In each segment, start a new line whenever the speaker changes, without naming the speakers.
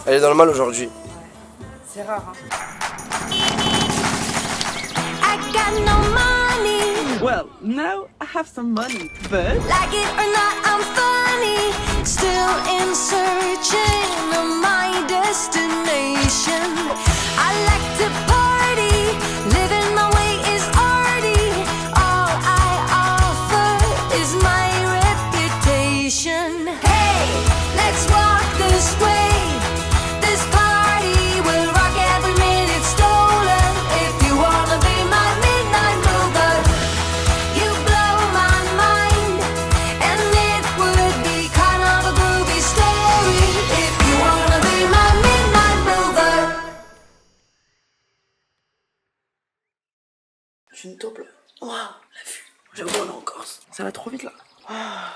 Elle est dans le mal aujourd'hui.
C'est rare, hein.
I got no money.
Well, now I have some money, but
Like it or not, I'm funny. Still in searching of my destination. I like to party. Living my way is arty. All I offer is my reputation. Hey, let's walk this way. This party will rock every minute stolen. If you wanna be my midnight mover, you blow my mind, and it would be kind of a groovy story. If you wanna be my midnight mover.
je suis une taupe là. Waouh, la vue. J'avoue, on est en Corse. Ça va trop vite là. Ah.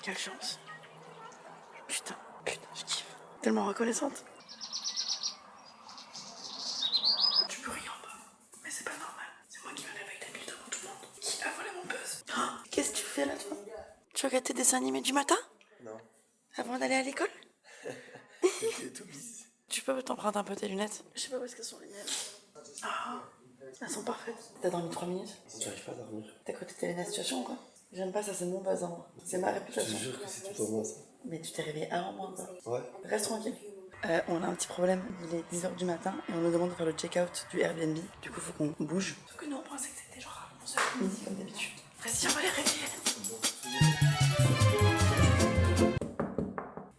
Quelle chance. Putain, je kiffe. Tellement reconnaissante. Tu peux rien en bas. Mais c'est pas normal. C'est moi qui me réveille d'habitude devant tout le monde. Qui a volé mon buzz? Oh, qu'est-ce que tu fais là, toi? Tu regardes tes dessins animés du matin?
Non.
Avant d'aller à l'école?
C'est tout bis.
Tu peux t'emprunter un peu tes lunettes? Je sais pas où est-ce qu'elles sont les miennes. Ah, elles sont parfaites. T'as dormi 3 minutes?
J'arrive pas à dormir.
T'as cru que t'étais la situation ou quoi? J'aime pas ça, c'est mon buzz, hein. C'est ma
Je
réputation.
te jure que c'est tout pour moi ça.
Mais tu t'es réveillé avant moi, quoi.
Ouais.
Reste tranquille. On a un petit problème, il est 10h du matin et on nous demande de faire le check-out du Airbnb. Du coup, faut qu'on bouge. Sauf que nous, on pensait que c'était genre à 11h midi comme d'habitude. Vas-y, on va les réveiller.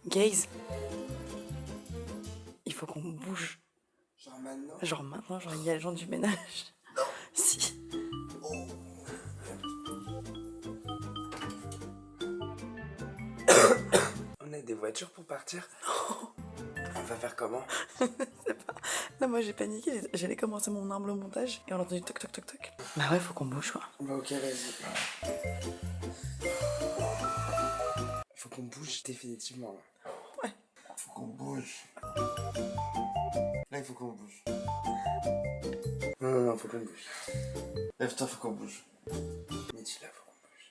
Gaze, il faut qu'on bouge.
Genre maintenant.
Genre maintenant, genre il y a les gens du ménage.
Non.
Si.
On a des voitures pour partir? Non. On va faire comment?
Là, moi j'ai paniqué, j'allais commencer mon humble montage et on a entendu toc toc toc toc. Bah ouais, faut qu'on bouge quoi.
Bah ok, vas-y. Faut qu'on bouge définitivement là.
Ouais.
Faut qu'on bouge. Là il faut qu'on bouge. Non, faut qu'on bouge. Lève-toi, faut qu'on bouge. Mais dis là, faut qu'on bouge.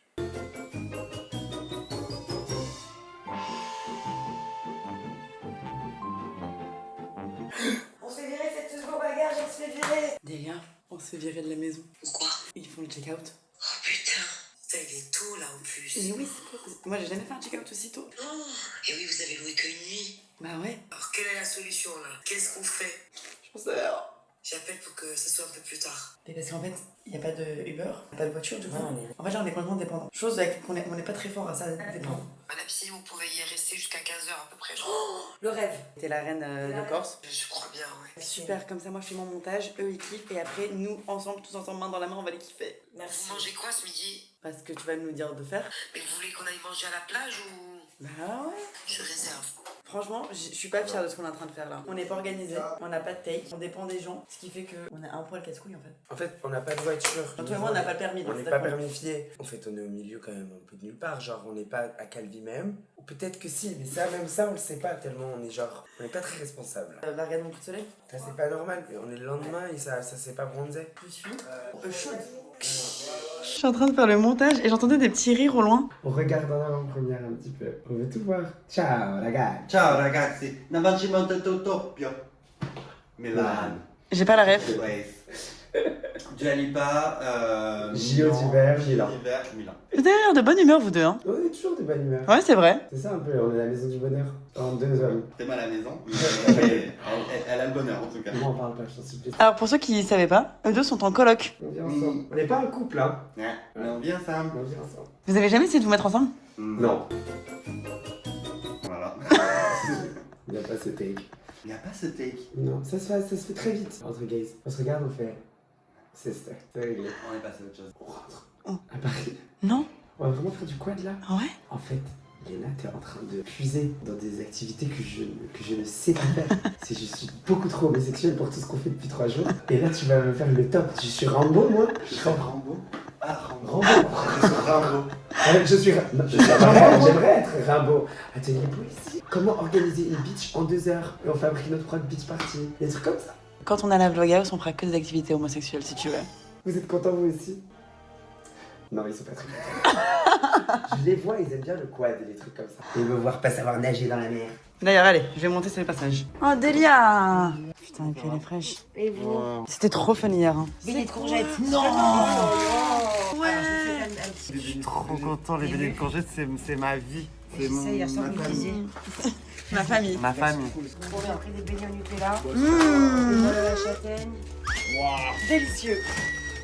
On se fait virer, faites tous vos bagages, on se fait virer. Des gars, on se fait virer de la maison.
Pourquoi?
Ils font le check-out.
Oh putain, ça il est tôt là en plus.
Mais oui, c'est quoi? Moi j'ai jamais fait un check-out aussitôt.
Oh, et oui, vous avez loué qu'une nuit.
Bah ouais.
Alors quelle est la solution là? Qu'est-ce qu'on fait?
Je pense à...
J'appelle pour que ça soit un peu plus tard.
Mais parce qu'en fait, il n'y a pas de Uber, il n'y a pas de voiture du coup.
Non, mais-
En fait, là, on est complètement dépendant. Chose avec on n'est pas très fort à ça, dépendant.
Madame, si vous pouvez y rester jusqu'à 15h à peu près.
Le rêve. T'es la reine de Corse.
Je crois bien, ouais.
Super, comme ça, moi je fais mon montage, eux ils kiffent, et après, nous, ensemble, tous ensemble, main dans la main, on va les kiffer.
Vous mangez quoi ce midi?
Parce que tu vas nous dire de faire.
Mais vous voulez qu'on aille manger à la plage ou...
Bah ouais.
Je réserve.
Franchement, je suis pas fière de ce qu'on est en train de faire là. On n'est pas organisé, on n'a pas de take, on dépend des gens, ce qui fait qu'on a un poil casse-couille en fait.
En fait, on n'a pas de voiture.
Toi et moi, on n'a pas le permis.
On
donc
n'est
c'est
pas
d'accord.
permifié. En fait, on est au milieu quand même un peu de nulle part. Genre, on n'est pas à Calvi même. Ou peut-être que si, mais ça, même ça, on le sait pas tellement. On est genre, on n'est pas très responsable.
La regarde mon coup de soleil.
Ça, c'est pas normal. On est le lendemain et ça s'est pas bronzé.
Je suis chaude. Je suis en train de faire le montage et j'entendais des petits rires au loin.
On regarde en avant-première un petit peu. On veut tout voir. Ciao, ragazzi.
Ciao ragazzi, l'avancimento doppio. Milan.
J'ai pas la ref.
Race. Dua Lipa,
JO d'hiver, Milan.
Milan.
Vous avez l'air de bonne humeur vous deux hein.
On est toujours de bonne humeur.
Ouais c'est vrai.
C'est ça un peu, on est à la maison du bonheur. En 2 hommes.
T'es mal à la maison, mais elle a le bonheur en tout cas.
Moi, on parle pas, je t'en supplie.
Alors pour ceux qui savaient pas, eux deux sont en coloc.
On vit ensemble. On n'est pas un couple, hein.
Ouais, mais on vient ensemble.
On vit ensemble.
Vous avez jamais essayé de vous mettre ensemble?
Non.
Voilà.
Il n'y a pas ce take.
Il n'y a pas ce take.
Non, ça se fait très vite. Entre gays. On se regarde, on fait. C'est réglé.
On est passé à autre chose.
On rentre.
Oh.
À Paris.
Non?
On va vraiment faire du quad là.
Ah ouais?
En fait, Léna, t'es en train de puiser dans des activités que je ne sais pas faire. Je suis beaucoup trop homosexuel pour tout ce qu'on fait depuis 3 jours. Et là, tu vas me faire le top. Je suis Rambo, moi.
Rambo. Ah, Rambo.
Rambo.
Rambo.
Je suis Rambo. J'aimerais être Rambo. Atelier poésie. Comment organiser une beach en 2 heures et on fabrique notre propre beach party. Des trucs comme ça.
Quand on a la vloghouse, on fera que des activités homosexuelles si tu veux.
Vous êtes contents vous aussi? Non, ils sont pas très contents. Je les vois, ils aiment bien le quad et les trucs comme ça. Et me voir pas savoir nager dans la mer.
D'ailleurs, allez, je vais monter sur les passages. Oh, Delia! Putain, et puis elle est fraîche.
Et vous?
C'était trop fun hier. Hein.
Beignets de courgettes. Non.
Ouais!
Je suis trop content, les beignets de courgettes, c'est ma vie. C'est
Ça, hier soir, vous me disiez.
Ma famille.
ma famille.
Trop bien, après des beignets au Nutella.
Mmh.
Des bols à la châtaigne.
Délicieux.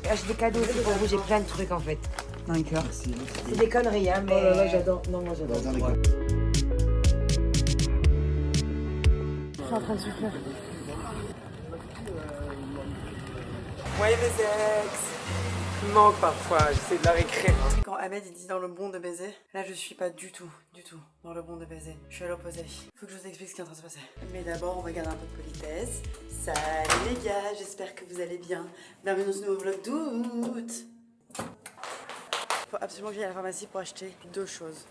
J'ai des cadeaux aussi pour vous, j'ai plein de trucs en fait.
Dans le cœur.
C'est des conneries, hein, mais. Oh là là, j'adore. Non, moi j'adore.
Je suis en train de souffrir. Ouais, mes ex. Il me manque parfois, j'essaie de la réécrire. Quand Ahmed il dit dans le bon de baiser, là je suis pas du tout dans le bon de baiser. Je suis à l'opposé. Faut que je vous explique ce qui est en train de se passer. Mais d'abord, on va garder un peu de politesse. Salut les gars, j'espère que vous allez bien. Bienvenue dans ce nouveau vlog d'août. Faut absolument que j'aille à la pharmacie pour acheter 2 choses.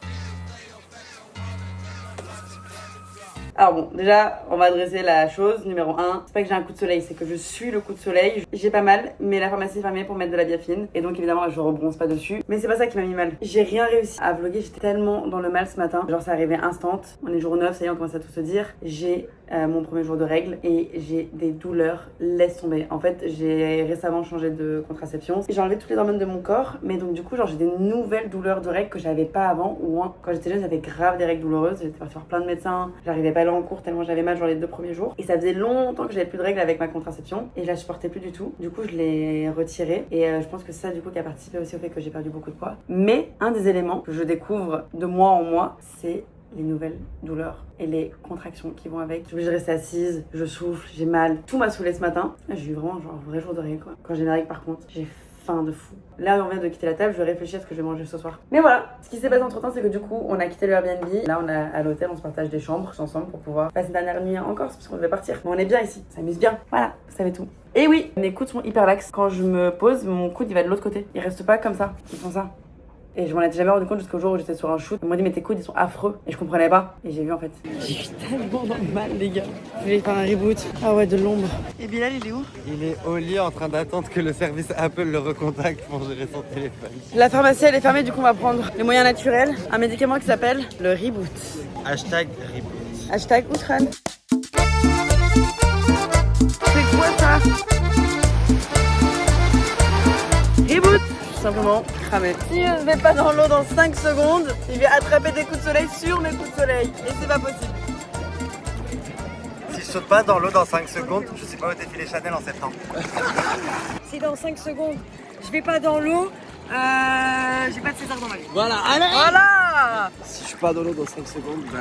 Alors bon, déjà, on va adresser la chose numéro 1. C'est pas que j'ai un coup de soleil, c'est que je suis le coup de soleil. J'ai pas mal, mais la pharmacie est fermée pour mettre de la biafine. Et donc évidemment, je rebronze pas dessus. Mais c'est pas ça qui m'a mis mal. J'ai rien réussi à vlogger, j'étais tellement dans le mal ce matin. Genre, ça arrivait instant. On est jour 9, ça y est, on commence à tout se dire. J'ai mon premier jour de règles et j'ai des douleurs. Laisse tomber. En fait, j'ai récemment changé de contraception. J'ai enlevé toutes les hormones de mon corps. Mais donc, du coup, genre, j'ai des nouvelles douleurs de règles que j'avais pas avant. Ou quand j'étais jeune, j'avais grave des règles douloureuses. J'étais partie voir plein de médecins. J'arrivais pas à aller en cours tellement j'avais mal, genre les 2 premiers jours. Et ça faisait longtemps que j'avais plus de règles avec ma contraception. Et je la supportais plus du tout. Du coup, je l'ai retirée. Et je pense que c'est ça, du coup, qui a participé aussi au fait que j'ai perdu beaucoup de poids. Mais un des éléments que je découvre de mois en mois, c'est les nouvelles douleurs et les contractions qui vont avec. Je suis obligée de rester assise, je souffle, j'ai mal. Tout m'a saoulée ce matin. J'ai eu vraiment genre un vrai jour de règles quoi. Quand j'ai mes règles par contre, j'ai faim de fou. Là on vient de quitter la table, je réfléchis à ce que je vais manger ce soir. Mais voilà, ce qui s'est passé entre temps c'est que du coup on a quitté le Airbnb. Là on est à l'hôtel, on se partage des chambres ensemble pour pouvoir passer une dernière nuit en Corse parce qu'on devait partir. Mais on est bien ici, ça s'amuse bien. Voilà, vous savez tout. Et oui, mes coudes sont hyper laxes. Quand je me pose, mon coude il va de l'autre côté. Il reste pas comme ça, ils font ça. Et je m'en étais jamais rendu compte jusqu'au jour où j'étais sur un shoot. Ils m'ont dit mais tes coudes ils sont affreux. Et je comprenais pas. Et j'ai vu en fait. J'ai eu tellement dans le mal les gars. Je vais faire un reboot. Ah ouais de l'ombre. Et Bilal il est où?
Il est au lit en train d'attendre que le service Apple le recontacte pour gérer son téléphone.
La pharmacie elle est fermée du coup on va prendre les moyens naturels. Un médicament qui s'appelle le reboot.
Hashtag reboot.
Hashtag Outran. C'est quoi ça? Reboot. Simplement cramé. Si je ne vais pas dans l'eau dans 5 secondes, il va attraper des coups de soleil sur mes coups de soleil. Et c'est pas possible.
Si je saute pas dans l'eau dans 5 secondes, je suis pas au défilé Chanel en septembre.
Si dans 5 secondes, je vais pas dans l'eau, j'ai pas de César dans ma vie.
Voilà, allez.
Voilà.
Si je suis pas dans l'eau dans 5 secondes, bah...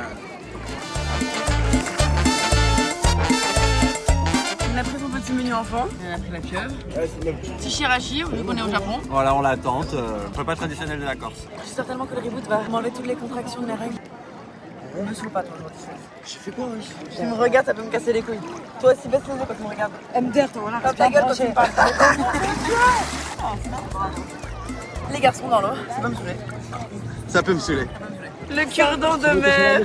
On a pris son petit menu enfant. On a pris la pieuvre.
Ouais, c'est même.
Petit shirashi, vu qu'on est au Japon.
Voilà, on l'attente. Repas traditionnel de la Corse.
Je suis certainement que le reboot va m'enlever toutes les contractions de mes règles. Ne me saoule pas toi aujourd'hui.
Je fais quoi, wesh?
Tu me regardes, ça peut me casser les couilles. Toi aussi baisse les yeux quand tu me regardes.
MDR, toi, voilà.
Ferme ta gueule quand tu me parles. Les garçons dans l'eau, ça peut me saouler.
Ça peut me saouler.
Le cure-dent de mer.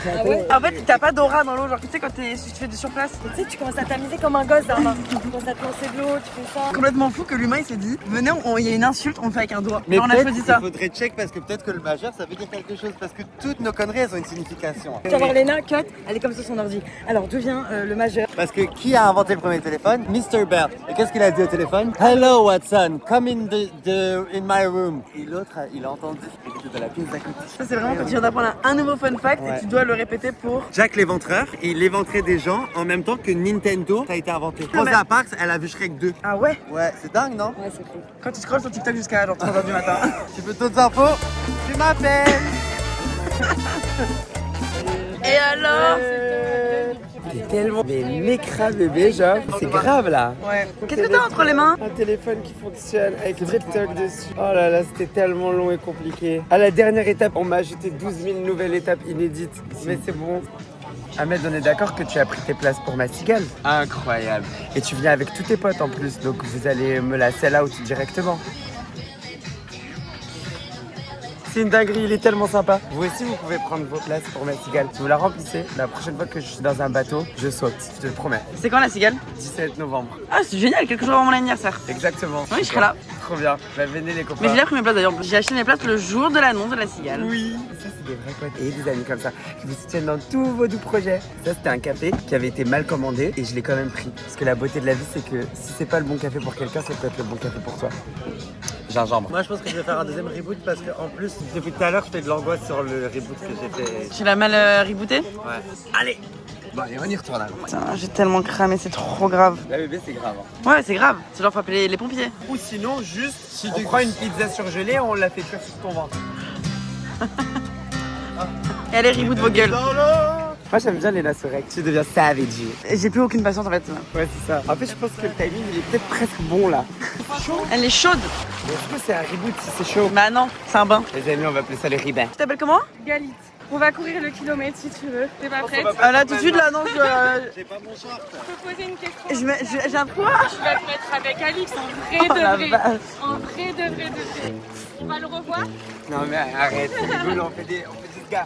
En fait, t'as pas d'aura dans l'eau, genre tu sais quand tu fais du surplace.
Tu sais, tu commences à t'amuser comme un gosse, Darman. Tu commences à te lancer de l'eau, tu fais ça.
Complètement fou que l'humain il s'est dit, venez, il y a une insulte, on le fait avec un doigt.
Mais
Genre, on a choisi ça.
il faudrait check parce que peut-être que le majeur ça veut dire quelque chose parce que toutes nos conneries elles ont une signification.
Tu vas voir Léna, cut, elle est comme ça sur son ordi. Alors, d'où vient le majeur?
Parce que qui a inventé le premier téléphone? Mr. Bert. Et qu'est-ce qu'il a dit au téléphone? Hello Watson, come in in my room. Et l'autre, il a entendu. Il était dans la pièce d'à côté.
Ça c'est vraiment quand tu viens d'apprendre un nouveau fun fact et tu dois le répéter pour...
Jack l'éventreur, il éventrait des gens en même temps que Nintendo a été inventé. Rosa Parks, elle a vu Shrek 2.
Ah ouais?
Ouais, c'est dingue, non?
Ouais, c'est cool.
Quand tu scrolles sur TikTok jusqu'à genre 3h du matin.
Tu veux d'autres infos? Tu m'appelles.
Et alors?
T'es tellement l'écran bébé, genre. C'est grave là.
Ouais. Qu'est-ce que t'as entre les mains?
Un téléphone qui fonctionne avec TikTok dessus. Oh là là, c'était tellement long et compliqué. À la dernière étape, on m'a ajouté 12 000 nouvelles étapes inédites. Mais c'est bon. Ahmed, on est d'accord que tu as pris tes places pour ma cigale.
Incroyable.
Et tu viens avec tous tes potes en plus, donc vous allez me la sell out directement. C'est une dinguerie, il est tellement sympa. Vous aussi, vous pouvez prendre vos places pour ma cigale. Si vous la remplissez, la prochaine fois que je suis dans un bateau, je saute, je te le promets.
C'est quand la cigale?
17 novembre.
Ah, c'est génial, quelques jours avant mon anniversaire.
Exactement.
Oui, je serai là.
Trop bien. Bah, venez les copains.
Mais j'ai déjà pris mes places d'ailleurs. J'ai acheté mes places le jour de l'annonce de la cigale.
Oui, ça c'est des vrais potes et des amis comme ça qui vous soutiennent dans tous vos doux projets. Ça c'était un café qui avait été mal commandé et je l'ai quand même pris. Parce que la beauté de la vie c'est que si c'est pas le bon café pour quelqu'un, ça peut être le bon café pour toi. Gingembre.
Moi je pense que je vais faire un deuxième reboot parce que en plus depuis tout à l'heure je fais de l'angoisse sur le reboot que j'ai fait.
Tu l'as mal rebooté?
Ouais. Allez. Bon allez on y retourne alors.
Putain, j'ai tellement cramé, c'est trop grave.
La bébé c'est grave. Hein.
Ouais, c'est grave. C'est genre faut appeler les pompiers.
Ou sinon juste on prend une pizza surgelée et on la fait cuire sur ton ventre.
Et allez, reboot vos gueules.
Moi j'aime bien les Nasorek, tu deviens savage.
J'ai plus aucune patience en fait.
Ouais c'est ça. En fait je pense que le timing il est peut-être presque bon là.
Elle est chaude.
Mais est-ce que c'est un reboot si c'est chaud?
Bah non, c'est un bain.
Les amis on va appeler ça les ribins.
Tu t'appelles comment?
Galit. On va courir le kilomètre si tu veux. T'es pas prête?
Ah là tout de suite là, non,
J'ai pas mon short.
Je peux poser une question?
j'ai un quoi?
Tu vas te mettre avec Alix en vrai
Oh la
de vrai.
vache.
En vrai de vrai. On va le revoir?
Non mais arrête, c'est rigolo, on fait des gars.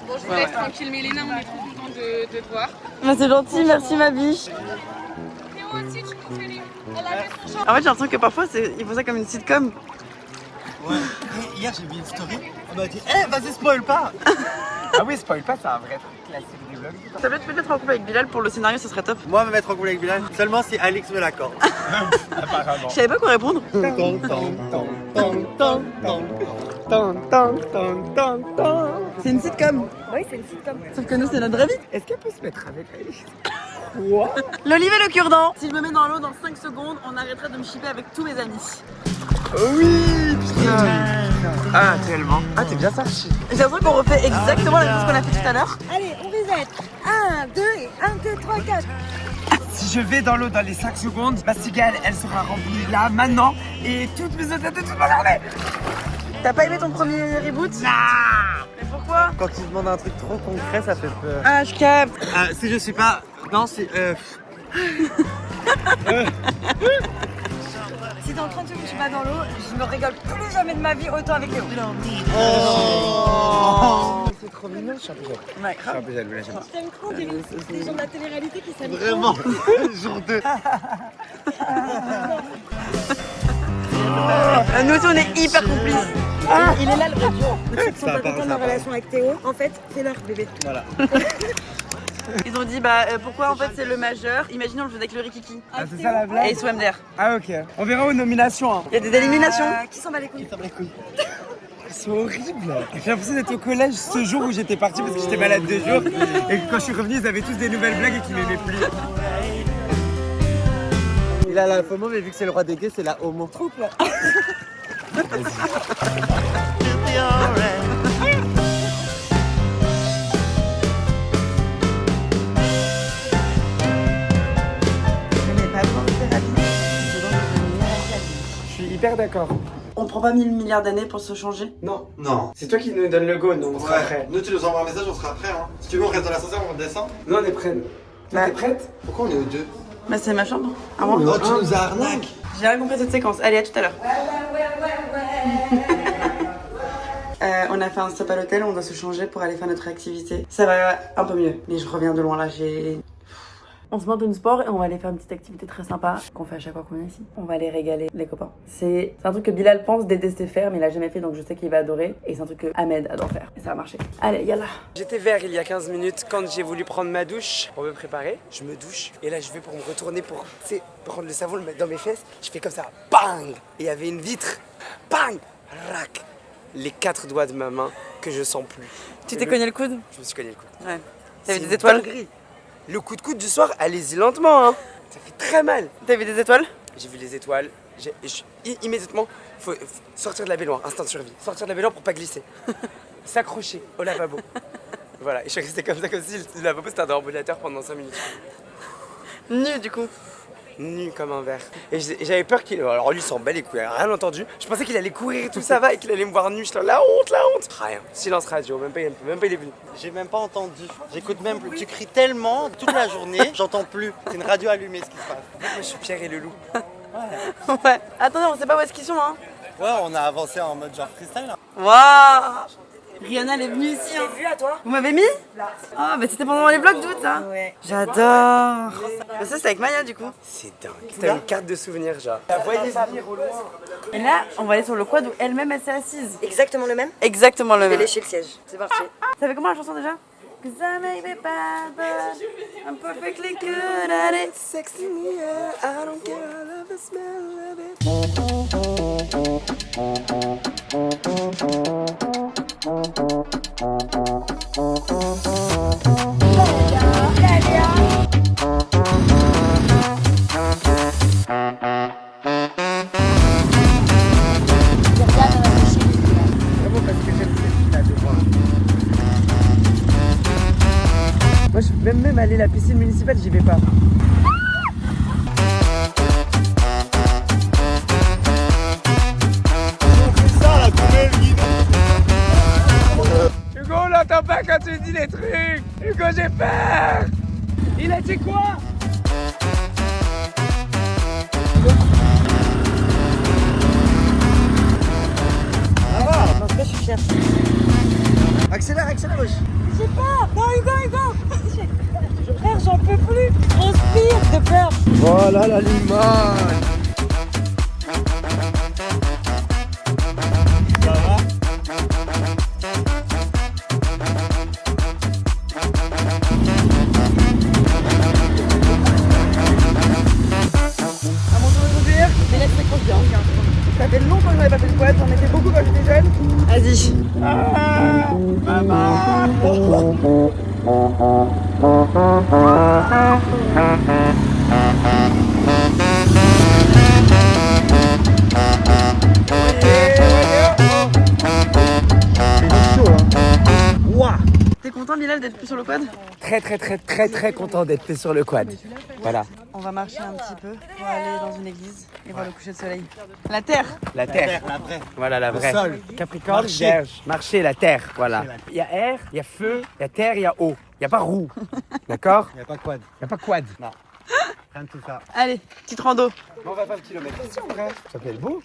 Bon, je vous laisse tranquille, Mélina, on est trop content de te voir.
Bah c'est gentil, merci ma biche.
Théo aussi, tu peux faire les... Elle avait son champ.
En fait j'ai l'impression que parfois ils font ça comme une sitcom.
Ouais. Et hier j'ai vu une story. On m'a dit vas-y spoil pas.
Ah oui, spoil pas, c'est un vrai truc classique du vlog.
Ça peut être peut-être en couple avec Bilal pour le scénario, ce serait top.
Moi me mettre en couple avec Bilal seulement si Alix me l'accorde.
Apparemment.
Je savais pas quoi répondre. C'est une sitcom.
Oui, c'est une sitcom.
Sauf que nous c'est notre vraie vie.
Est-ce qu'elle peut se mettre avec Alice?
L'olive et le cure-dent. Si je me mets dans l'eau dans 5 secondes, on arrêterait de me shipper avec tous mes amis.
Oui, putain. Ah, tellement. Ah, t'es bien sorti.
J'ai l'impression qu'on refait exactement la même chose qu'on a fait tout à l'heure.
Allez, on reset. 1, 2, 1, 2, 3, 4.
Si je vais dans l'eau dans les 5 secondes, ma cigale, elle sera remplie là, maintenant, et toutes mes autres de toute ma journée.
T'as pas aimé ton premier reboot?
Non.
Mais pourquoi?
Quand tu demandes un truc trop concret ça fait peur.
Ah, je capte.
Si je suis pas. Non c'est.
Si dans 30 secondes je suis pas dans l'eau, je me régale plus jamais de ma vie autant avec Léo.
C'est trop mignon, je suis un peu jaloux.
Ouais,
Je suis un peu jaloux, là, j'aime.
T'aimes trop des gens de la télé-réalité qui s'aiment
Vraiment. Jour 2.
Nous aussi on est hyper complices.
Il est là le vrai duo. Ceux qui sont
Ça
pas
parle,
contents de
ça
leur relation avec Théo, en fait, c'est leur bébé.
Voilà.
Ils ont dit pourquoi en fait c'est le majeur. Imaginons on le faisait avec le Rikiki.
Ah, c'est ça la
Et
blague?
ils sont MDR.
Ah, ok. On verra aux nominations. Hein.
Il y a des éliminations.
Qui s'en bat les couilles?
Ils sont horribles. J'ai l'impression d'être au collège ce jour où j'étais parti parce que j'étais malade 2 jours. Et quand je suis revenu, ils avaient tous des nouvelles blagues et qu'ils m'aimaient plus.
Il a la FOMO mais vu que c'est le roi des gays c'est la homo.
Trouble.
Je suis hyper d'accord.
On prend pas 1000 milliards d'années pour se changer?
Non.
Non.
C'est toi qui nous donne le go, donc on sera prêts.
Nous tu nous envoies un message on sera prêts hein. Si tu veux on reste dans l'ascenseur on descend.
Non, on est prêts.
Bah.
T'es prête?
Pourquoi on est aux deux?
Bah c'est ma chambre. Ah bon?
Oh tu nous arnaques.
J'ai rien compris cette séquence. Allez, à tout à l'heure. On a fait un stop à l'hôtel, on doit se changer pour aller faire notre activité. Ça va un peu mieux, mais je reviens de loin là, On se monte une sport et on va aller faire une petite activité très sympa qu'on fait à chaque fois qu'on est ici. On va aller régaler les copains. C'est un truc que Bilal pense détester faire, mais il a jamais fait donc je sais qu'il va adorer. Et c'est un truc que Ahmed adore faire. Et ça va marcher. Allez, yalla.
J'étais vert il y a 15 minutes quand j'ai voulu prendre ma douche pour me préparer. Je me douche et là je vais pour me retourner pour prendre le savon, le mettre dans mes fesses. Je fais comme ça, bang! Et il y avait une vitre, bang! Rac! Les 4 doigts de ma main que je sens plus.
Tu t'es cogné le coude?
Je me suis cogné le coude.
Ouais.
C'est
T'avais des
une
étoiles?
dinguerie. Le coup de coude du soir, allez-y lentement, hein. Ça fait très mal.
T'avais des étoiles?
J'ai vu les étoiles. Immédiatement, faut sortir de la baignoire, instinct de survie. Sortir de la baignoire pour pas glisser. S'accrocher au lavabo. Voilà, et je suis resté comme ça, comme si le lavabo c'était un déambulateur pendant 5 minutes.
Nu du coup.
Nu comme un verre. Et j'avais peur qu'il. Alors lui, il s'en bat les couilles, il a rien entendu. Je pensais qu'il allait courir et tout ça va et qu'il allait me voir nu. Je suis là, la honte, la honte. Rien. Silence radio, même pas il est venu.
J'ai même pas entendu. J'écoute même plus. Tu cries tellement toute la journée, j'entends plus. C'est une radio allumée ce qui se passe.
En fait, moi je suis Pierre et le loup.
Ouais. Attendez, on sait pas où est-ce qu'ils sont hein.
Ouais, on a avancé en mode genre freestyle.
Waouh. Rihanna, elle est venue ici. Hein.
Vu à toi?
Vous m'avez mis? Ah, bah c'était pendant les vlogs d'août, ça.
Ouais.
J'adore. Bah, ça, c'est avec Maya, du coup.
C'est dingue. T'as une carte de souvenir, genre. La voyez venir au loin.
Et là, on va aller sur le quad où elle-même, elle s'est assise.
Exactement le même?
Exactement le
Je vais
même.
lécher le siège. C'est parti.
Ça fait comment la chanson déjà? Cause I may be bad, but I'm perfectly good at it.
Sexy, yeah, I don't care, I love the smell of it. Vraiment parce que j'aime cette fille-là de voir. Moi, je peux même aller à la piscine municipale, j'y vais pas. Hugo, on l'entend pas quand tu dis des trucs. Hugo, j'ai peur. Il a dit quoi?
En tout cas, je suis fière.
Accélère, accélère, wesh.
J'ai peur. Non, Hugo. Frère, j'en peux plus. Je transpire de peur.
Voilà la limone.
Ça va?
À mon tour de conduire, mais là, c'est trop bien. Ça fait longtemps que j'avais pas fait de quad, j'en ai fait beaucoup quand j'étais jeune. Vas-y. T'es content, Bilal, d'être plus sur le quad?
Très content d'être fait sur le quad. Voilà.
On va marcher un petit peu pour aller dans une église et voir le coucher de soleil. La terre.
La terre.
La vraie.
Voilà la vraie.
sol.
Capricorne,
Marcher.
Vierge. Marcher, la terre. Voilà. Il y a air, il y a feu, il y a terre, il y a eau. Il n'y a pas roue. D'accord?
Y'a pas de quad.
Il n'y a pas quad.
Non. Rien de tout ça.
Allez, petite rando.
On va faire le kilomètre ici en vrai. Ça fait beau.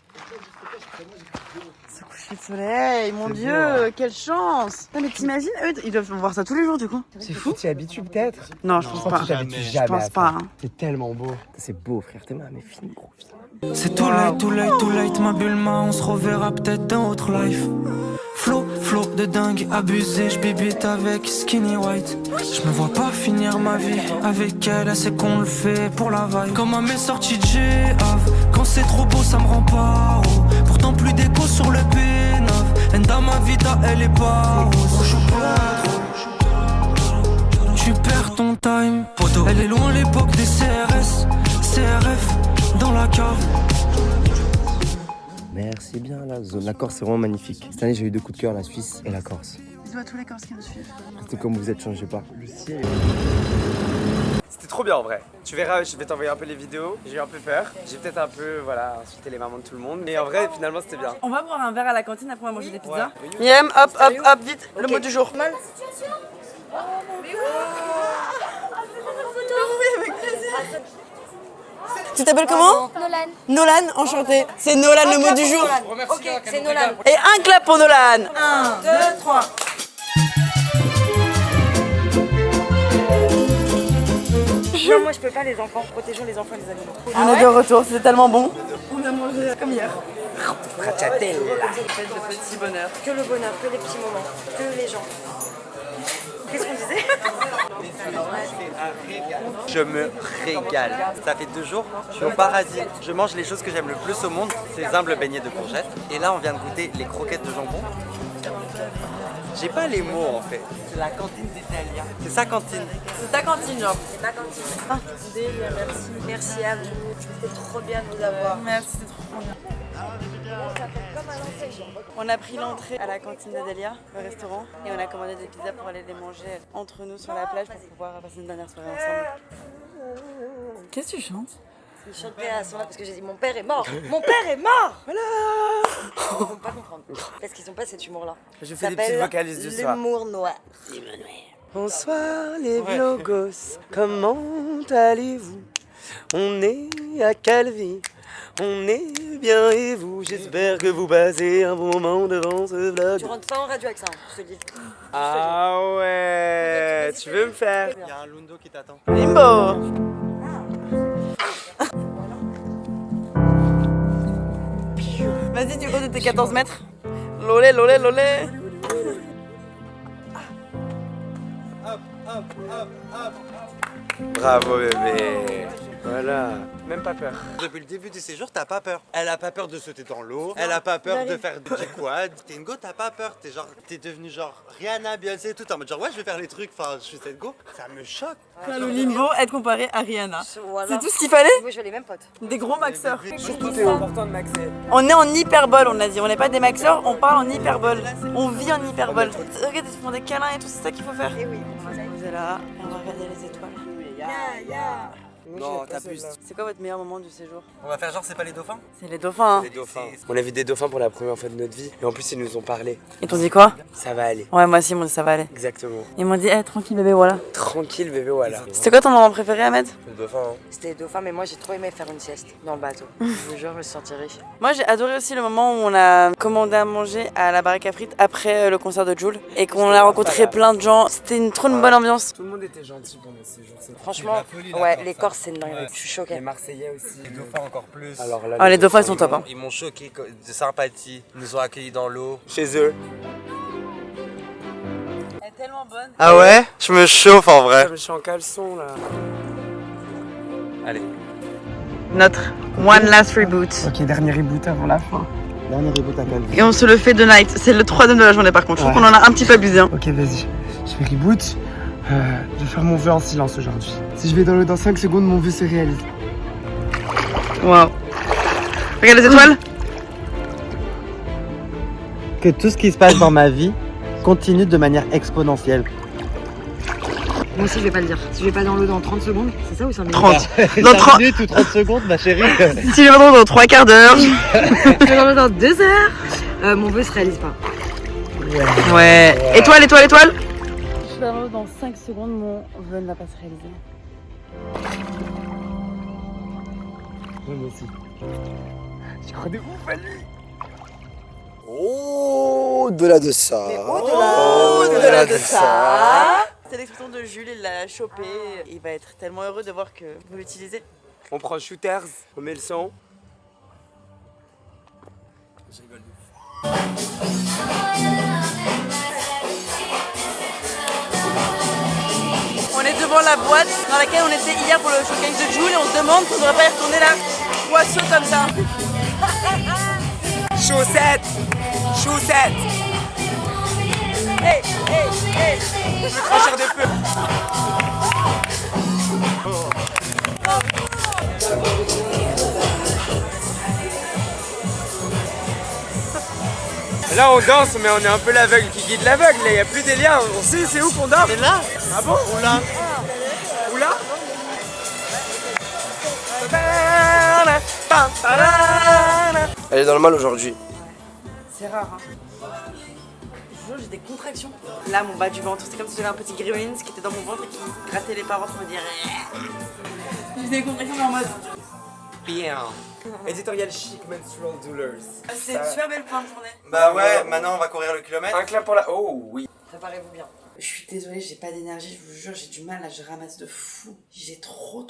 Ce coucher de soleil, mon Dieu, quelle chance. Non, mais t'imagines, eux, ils doivent voir ça tous les jours du coup. C'est fou.
Tu t'y habitues peut-être?
Non, je pense pas.
Tu t'habitues
jamais.
jamais.
Je pense
à ça.
pas, hein.
C'est tellement beau. C'est beau frère, t'es mais fini gros.
C'est too late, ma bulle, on se reverra peut-être dans autre life. Flow de dingue, abusé, j'bibite avec Skinny White. Je me vois pas finir ma vie avec elle, c'est qu'on le fait pour la vibe. Comme à mes sorties de G-Av, quand c'est trop beau ça me rend pas haut. Pourtant plus d'écho sur le P9, Enda ma vita elle est pas rose. Tu perds ton time, poteau. Elle est loin l'époque des CRS, CRF dans la cave.
Merci bien la zone. La Corse c'est vraiment magnifique. Cette année j'ai eu 2 coups de cœur, la Suisse et la Corse.
Bisous à tous les Corses qui nous suivent.
Restez comme vous êtes, changez pas.
Le ciel est... C'était trop bien en vrai. Tu verras, je vais t'envoyer un peu les vidéos. J'ai eu un peu peur. J'ai peut-être un peu insulté les mamans de tout le monde. Mais en vrai, finalement, c'était bien.
On va boire un verre à la cantine après on va manger des pizzas.
Ouais.
Yem, hop, vite, le mot du jour. Tu t'appelles comment?
Nolan.
Nolan, enchanté. C'est Nolan le mot du jour.
Ok, c'est Nolan.
Et un clap pour Nolan. 1, 2, 3.
Non, moi je peux pas les enfants. Protégeons les enfants et les animaux.
On est de retour, c'était tellement bon. On a mangé comme hier.
Stracciatella.
Faites de petits bonheurs.
Que le bonheur, que les petits moments, que les gens. Qu'est-ce qu'on disait?
Je me régale. Ça fait 2 jours, je suis au paradis. Je mange les choses que j'aime le plus au monde, ces humbles beignets de courgettes. Et là, on vient de goûter les croquettes de jambon. J'ai pas les mots en fait. C'est la cantine d'Italia. C'est sa cantine.
C'est ta cantine, genre.
C'est ma cantine. Merci. Merci à vous. C'était trop bien de vous avoir.
Merci, c'est trop bien. On a pris l'entrée à la cantine d'Adelia, le restaurant, et on a commandé des pizzas pour aller les manger entre nous sur la plage pour pouvoir passer une dernière soirée ensemble. Qu'est-ce que tu chantes?
Je chante bien à ce moment-là parce que j'ai dit mon père est mort. Mon père est mort. Voilà. Ils vont pas comprendre parce qu'ils ont pas cet humour-là.
Je fais des petites vocalises du soir.
L'humour noir.
Bonsoir les vlogos, comment allez-vous? On est à Calvi, On est bien et vous, j'espère que vous passez un bon moment devant ce vlog.
Tu rentres pas en radio avec ça, hein, je te dis.
Ah ouais, tu veux me faire
Il y a un Lundo qui t'attend.
Limbo. Vas-y, tu comptes de tes 14 mètres. Lolé, lolé, lolé.
Bravo bébé. Voilà, même pas peur.
Depuis le début du séjour, t'as pas peur. Elle a pas peur de sauter dans l'eau. Elle a pas peur de faire du quad. T'es une go, t'as pas peur. T'es devenue genre Rihanna, Beyoncé, tout en mode genre ouais, je vais faire les trucs. Enfin, je suis cette go. Ça me choque.
Le limbo, être comparé à Rihanna.
Voilà.
C'est tout ce qu'il fallait.
Moi, je veux les mêmes potes.
Des gros maxeurs.
Surtout c'est important de maxer.
On est en hyperbole, on a dit. On n'est pas des maxeurs, on parle en hyperbole. On vit en hyperbole. Regarde, ils se font des câlins et tout, c'est ça qu'il faut faire.
Et oui.
Vous êtes là et on va regarder les étoiles.
Non, t'abuses.
C'est quoi votre meilleur moment du séjour?
On va faire genre c'est pas les dauphins.
C'est les dauphins.
Les dauphins. On a vu des dauphins pour la première fois de notre vie. Et en plus, ils nous ont parlé.
Ils t'ont dit quoi?
Ça va aller.
Ouais, moi aussi, ils m'ont dit ça va aller.
Exactement.
Ils m'ont dit, tranquille bébé, voilà.
Tranquille, bébé, voilà.
C'était quoi ton moment préféré, Ahmed?
Le dauphin, hein.
C'était les dauphins, mais moi j'ai trop aimé faire une sieste dans le bateau. Je vous jure, je me suis sentie riche.
Moi, j'ai adoré aussi le moment où on a commandé à manger à la baraque à frites après le concert de Jul et qu'on a rencontré plein de gens. C'était trop une bonne ambiance.
Tout le monde était gentil pendant ce séjour.
Franchement, ouais, les Corses c'est une dinguerie. Je suis
Les
choquée.
Marseillais aussi.
Les dauphins encore plus.
Alors là,
Ah, les dauphins, ils sont top. Hein.
Ils m'ont choqué de sympathie. Ils nous ont accueillis dans l'eau.
Chez eux.
Elle est tellement bonne.
Ah ouais? Je me chauffe en vrai.
Je suis en caleçon là.
Allez.
Notre one last reboot.
Ok, dernier reboot avant la fin.
Dernier reboot à Calvi.
Et on se le fait de night. C'est le troisième de la journée par contre. Je trouve qu'on en a un petit peu abusé. Hein.
Ok, vas-y. Je fais reboot. Je vais faire mon vœu en silence aujourd'hui. Si je vais dans l'eau dans 5 secondes, mon vœu se réalise.
Waouh. Regarde les étoiles.
Que tout ce qui se passe dans ma vie continue de manière exponentielle.
Moi aussi je vais pas le dire. Si je vais pas dans l'eau dans 30 secondes, c'est ça ou 5 minutes?
30. Dans
5
30.
minutes ou 30 secondes, ma chérie.
Si je vais dans 3 quarts d'heure.
Je vais dans l'eau dans 2 heures. Mon vœu se réalise pas.
Ouais. Étoile, étoile, étoile. Je vais dans l'eau dans 5 secondes. Mon vœu ne va pas se réaliser.
Moi aussi.
Je crois de ouf à lui.
Au-delà de ça.
Au-delà de ça. C'est l'expression de Jules, il l'a chopé. Il va être tellement heureux de voir que vous l'utilisez.
On prend shooters, on met le son.
On est devant la boîte dans laquelle on était hier pour le showcase de Jules et on se demande si on ne devrait pas y retourner là. Poisson comme ça.
Chaussettes. Chaussettes.
Hey, hey, hey.
Cracheur de feu. Là on danse mais on est un peu l'aveugle qui guide l'aveugle, il n'y a plus des liens, on sait c'est où qu'on dort.
C'est là?
Ah bon? Ou là? Ou là? Elle est dans le mal aujourd'hui.
C'est rare, hein. Je jure, j'ai des contractions. Là, mon bas du ventre, c'est comme si j'avais un petit gremlin qui était dans mon ventre et qui grattait les parois pour me dire. J'ai des contractions mais en mode.
Bien. Éditorial chic menstrual doulas.
C'est une super belle fin de journée.
Bah ouais, maintenant on va courir le kilomètre.
Un clap pour la. Oh oui.
Préparez-vous bien.
Je suis désolée, j'ai pas d'énergie, je vous jure, j'ai du mal, là, je ramasse de fou. J'ai trop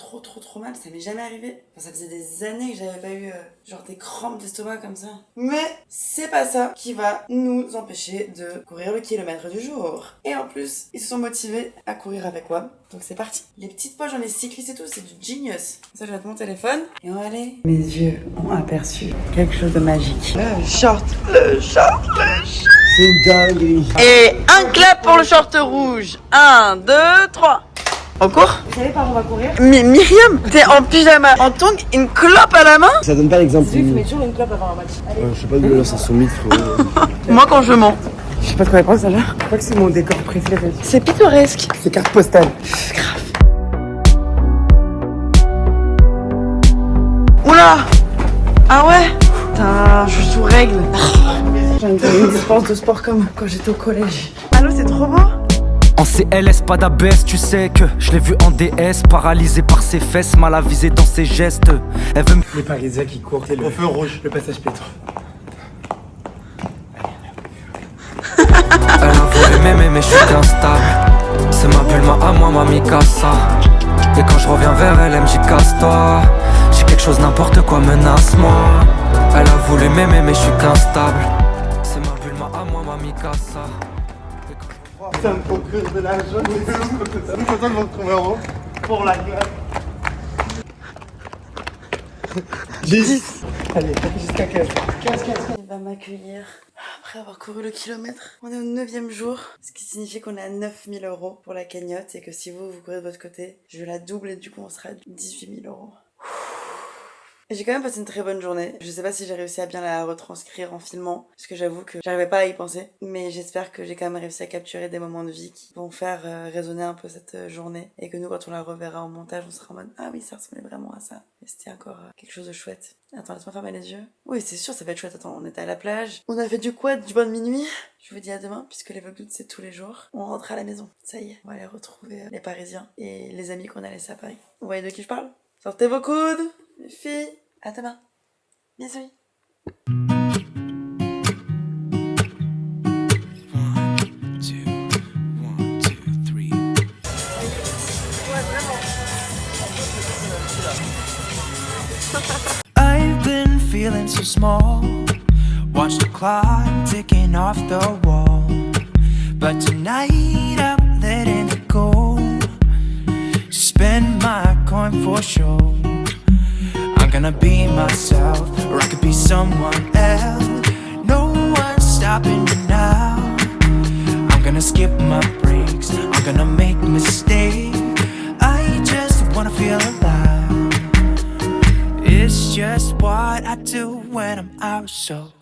mal, ça m'est jamais arrivé. Enfin, ça faisait des années que j'avais pas eu genre des crampes d'estomac comme ça. Mais c'est pas ça qui va nous empêcher de courir le kilomètre du jour. Et en plus, ils se sont motivés à courir avec moi. Donc c'est parti. Les petites poches dans les cyclistes et tout, c'est du genius. Ça, je vais mettre mon téléphone et on va aller. Mes yeux ont aperçu quelque chose de magique. Le short.
C'est une dinguerie.
Et un clap pour le short rouge. 1, 2, 3. On court?
Vous savez par où on va courir?
Mais Myriam, t'es en pyjama, en tongs, une clope à la main?
Ça donne pas l'exemple.
Lui, il fumait toujours une clope avant un match. Allez.
Je sais pas d'où là ça son mythe, frérot.
Moi quand je mens.
Je sais pas ce qu'on pense alors. Je crois que c'est mon décor préféré.
C'est pittoresque.
C'est carte postale.
Oula! Ah ouais? Putain, je suis sous règle. J'ai une dispense de sport comme quand j'étais au collège. Allô, c'est trop beau?
En CLS, pas d'ABS, tu sais que je l'ai vu en DS, paralysé par ses fesses, mal avisé dans ses gestes. Elle veut me...
Les Parisiens qui courent, au feu rouge, le passage piéton.
Elle a voulu m'aimer mais je suis instable. C'est ma bulle, à moi, ma Mikasa. Et quand je reviens vers elle, elle me dit casse-toi. J'ai quelque chose, n'importe quoi, menace-moi. Elle a voulu m'aimer mais je suis qu'instable. C'est ma bulle, à moi, ma Mikasa.
Ça me procure de la joie. Je suis content de vous retrouver en haut pour la glace. 10. Allez, jusqu'à 15. 15.
Il va m'accueillir après avoir couru le kilomètre. On est au 9e jour, ce qui signifie qu'on est à 9000 € pour la cagnotte et que si vous courez de votre côté, je la double et du coup on sera à 18 000 €. Et j'ai quand même passé une très bonne journée. Je sais pas si j'ai réussi à bien la retranscrire en filmant, parce que j'avoue que j'arrivais pas à y penser. Mais j'espère que j'ai quand même réussi à capturer des moments de vie qui vont faire résonner un peu cette journée. Et que nous, quand on la reverra en montage, on sera en mode « Ah oui, ça ressemblait vraiment à ça. » Et c'était encore quelque chose de chouette. Attends, laisse-moi fermer les yeux. Oui, c'est sûr, ça va être chouette. Attends, on était à la plage. On a fait du quad, du bon de minuit. Je vous dis à demain, puisque les vlogs d'août, c'est tous les jours. On rentre à la maison. Ça y est, on va aller retrouver les Parisiens et les amis qu'on a laissés à Paris. Vous voyez de qui je parle? Sortez vos coudes, les filles. À demain. Bisous.
I've been feeling so small. Watch the clock ticking off the wall. But tonight I'm letting it go. Spend my coin for sure. I'm gonna be myself, or I could be someone else. No one's stopping me now. I'm gonna skip my breaks, I'm gonna make mistakes. I just wanna feel alive. It's just what I do when I'm out, so